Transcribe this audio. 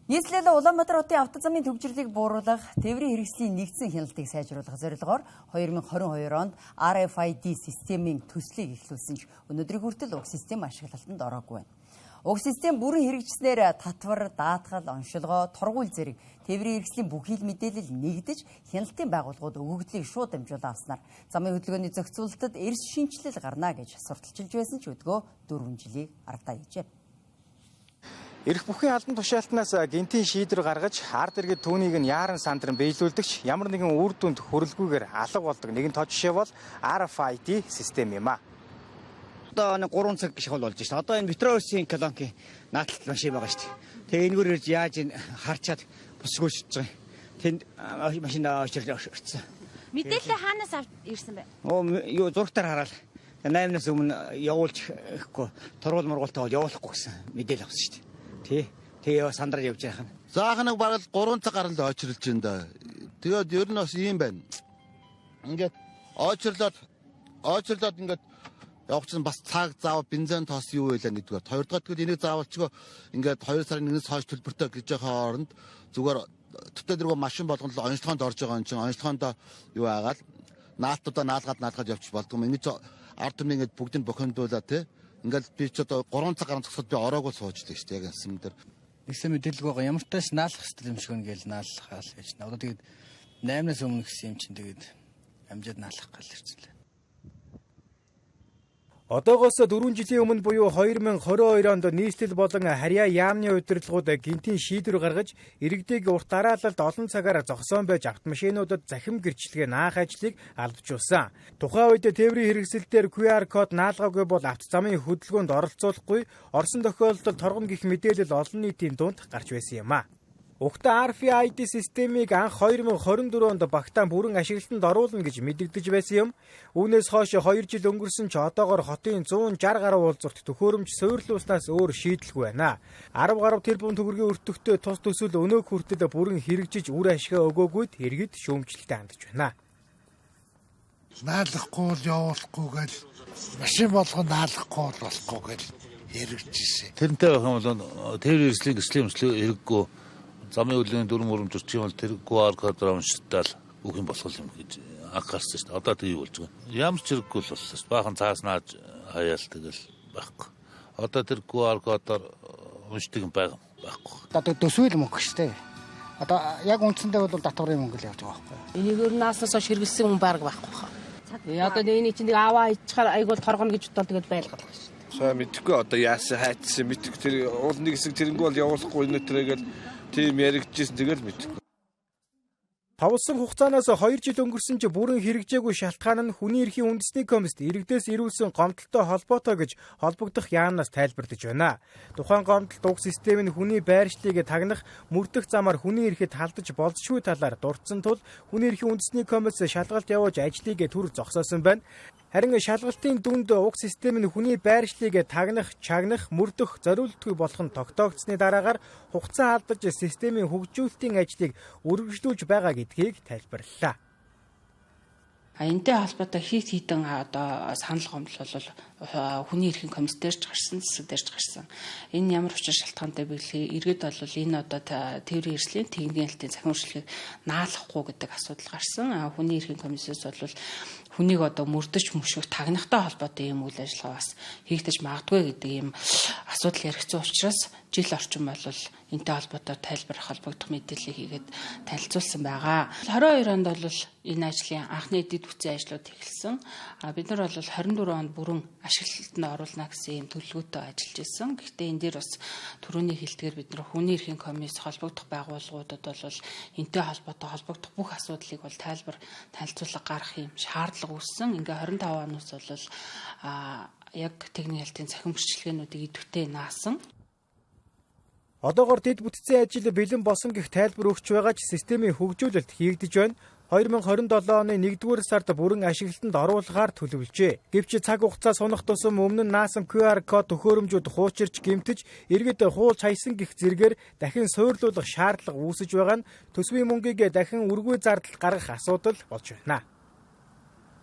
Нийслэл Улаанбаатар хотын автозамын төвчрлийг бууруулах, тээврийн хэрэгслийн нэгдсэн хяналтыг сайжруулах зорилгоор 2022 онд RFID системийн төслийг эхлүүлсэн ч өнөөдрийг хүртэл уг систем ашиглалтанд ороогүй байна. Уг систем бүрэн хэрэгжснээр татвар, даатгал, оншилгоо, тургуул зэрэг тээврийн хэрэгслийн бүх хил мэдээлэл нэгдэж хяналтын байгууллагууд өгөгдлийг шууд дамжуулан авснаар замын хөдөлгөөний зохицуулалтад эрс шинжилэл гарна гэж сурталчилж байсан ч өдгөө 4 жилийг ардаа хийжээ. Ирэх бүхий албан тушаалтнаас гинтийн шийдвэр гаргаж ард иргэд түүнийг нь яаран сандран биелүүлдэгч ямар нэгэн үр дүнд хүрэлгүйгээр алга болдог нэгэн тоо жишээ бол RFID систем юм а. Одоо 3 цаг гişх болж байна. Одоо энэ Метросын колонки нааталт машин байгаа шүү дээ. Тэгээ энэгээр ирж яаж харчаад босгооч байгаа. Тэнд машин очирсан. Мэдээлэл хаанаас ирсэн бэ? Юу зургатаар хараад 8-наас өмнө явуулж гэхгүй тургуул мургуултаа явуулахгүй гэсэн мэдээлэл авсан шүү дээ. Тэгээ сандраар явж яах нь. Заахнаг барал 3 цаг гарал очирлж байна да. Тэгээд ер нь бас ийм байна. Ингээд очирлоод ингээд явах чинь бас цаг заав бензин тоос юу байлаа нэгдүгээр. Хоёрдугаар тэгээд энийг заавалчгүй ингээд 2 сарын 1-ээс хойш төлбөртэй гэж яхаа оронд зүгээр төтөө дөрвөө машин болгоно л онцлогоонд орж байгаа юм чинь онцлогоонд юу аагаад наалтуудаа наалгаад явчих болдгоо. Ингэж ард түмний ингээд бүгдийг бохиндуулаа тий. Ингээл би ч одоо 3 цаг гарan зогсоод би ороогүй сууждаг шүү дээ яг юм дээр. Нэгсэн мэдээлэл байгаа ямар ч тааш наалах хэвээр юм шиг байна гээл наалахаал гэж. Одоо тэгээд 8-наас өмнө гэсэн юм чинь тэгээд амжаад наалах гал ирчихлээ. Одоогоос 4 жилийн өмнө буюу 2022 онд нийслэл болон харьяа яамны удирдлагууд гинтийн шийдвэр гаргаж иргэдийг урт дараалалд олон цагаар зогсоон байж автомашинуудад захим гэрчлэгээ наах ажлыг албажуулсан. Тухайн үед тээврийн хэрэгсэлээр QR код наалгаагүй бол автозамын хөдөлгөөнд оролцуулахгүй, орсон тохиолдолд торгоно гэх мэдээлэл олон нийтийн дунд гарч байсан юм а. Угтаа RFID системийг анх 2024 онд багтаан бүрэн ашиглалтанд оруулна гэж мэдэгдэж байсан юм. Үүнээс хойш 2 жил өнгөрсөн ч одоогоор хотын 160 гаруй уулзалт төхөөрөмж суйрлуулснаас өөр шийдэлгүй байна. 10 гаруй тэрбум төгрөгийн өртөгтэй тус төсөл өнөөх хүртэл бүрэн хэрэгжиж үр ашигаа өгөөгүйд иргэд шүүмжлэлтэй хандж байна. Наалахгүй бол явуулахгүй гэл машин болгоно наалахгүй бол болохгүй гэл хэрэгжижээ. Тэрнтэй байх юм бол тээврийн хэрэгслийн хэрэггүй замын хөдөлгөөний дүрм мөрөмж орчих юм бол тэр QR кодоор уншитал бүх юм болох юм гэж анхаарсан шүү дээ. Одоо тэг юу болж байгаа. Ямар ч хэрэггүй л болсон шүү дээ. Баахан цааснаа хаяал тэгэл байхгүй. Одоо тэр QR кодоор уншдаг юм байхгүй. Одоо төсөөл мөнгө шүү дээ. Одоо яг үндсэндээ бол татварын мөнгө л явж байгаа байхгүй. Энийг өөр нааснаас хойш хэрэглэсэн хүн баг байхгүй. Одоо энэ чинь аваа ичхаар айгуул торгоно гэж бодоод тэгэл байлгалах шүү дээ. Сайн мэдхгүй одоо яасан хайцсан мэдхгүй тэр уул нэг хэсэг тэрнгүү бол явуулахгүй энэ төрөйгөл тийм яригдчихсэн тэгэл мэдхгүй. Тавсан хугацаанаас 2 жил өнгөрсөн ч бүрэн хэрэгжээгүй шалтгаан нь хүний эрхийн үндэсний комист иргэдээс ирүүлсэн гомдолтой холбоотой гэж холбогдох яамнаас тайлбарлаж байна. Тухайн гомдолт уг систем нь хүний байршлыг тагнах, мөрдөх замаар хүний эрхэд халдаж болзошгүй талаар дурдсан тул хүний эрхийн үндэсний комисс шалгалт явуулж ажлыг түр зогсоосон байна. Харин шалгалтын дүнд уг систем нь хүний байршлыг тагнах, чагнах, мөрдөх зориултгүй болох нь тогтоогдсны дараагаар хугацаа алдаж системийн хөгжүүлэлтийн ажлыг үргэлжлүүлж байгаа гэдгийг тайлбарллаа. Энэтэй холбоотой хийдэн одоо санал гомдол бол хүний эрхийн комисс дээрч гарсан, засаг дээрч гарсан. Энэ ямар учир шалтгаантай вэ гэхээр иргэд бол энэ одоо тээврийн хэрэгслийн техникийн хэлтийн захирамжлалыг наалахгүй гэдэг асуудал гарсан. Хүний эрхийн комиссээс бол хүнийг одоо мөрдөж мөшөх тагнахтай холбоотой юм үйл ажиллагаа бас хийгдэж магадгүй гэдэг ийм асуудал яригдсан учраас жил орчим бол энэтэй холбоотой тайлбар холбогдох мэдээлэл хийгээд танилцуулсан байгаа. 22 онд бол энэ ажлын анхны эдид бүтцийн ажлууд эхэлсэн. Бид нар бол 24 онд бүрэн ашиглалтанд оруулна гэсэн ийм төлөвлөгөөтэй ажиллаж ирсэн. Гэхдээ энэ дээр бас түрүүний хэлдгээр бид нар хүний эрхийн комисс холбогдох байгууллагуудад бол энэтэй холбоотой холбогдох бүх асуудлыг бол тайлбар танилцуулга гаргах юм шаардлага үүссэн. Ингээ 25 оноос бол яг техникийн хэлтийн цахим гэрчлэгээнүүдийг идэвхтэй наасан. Одоогоор дэд бүтцийн ажил бэлэн болсон гэх тайлбар өгч байгаа ч системийн хөгжүүлэлт хийгдэж байна. 2027 оны 1-р сард бүрэн ашиглалтанд оруулахаар төлөвлөжээ. Гэвч цаг хугацаа сунах тусам өмнө нь наасан QR код төхөөрөмжүүд хуучирч гэмтэж, иргэд хуулж хайсан гэх зэргээр дахин суйрлуулах шаардлага үүсэж байгаа нь төсвийн мөнгийг дахин үргүй зардал гаргах асуудал болж байна.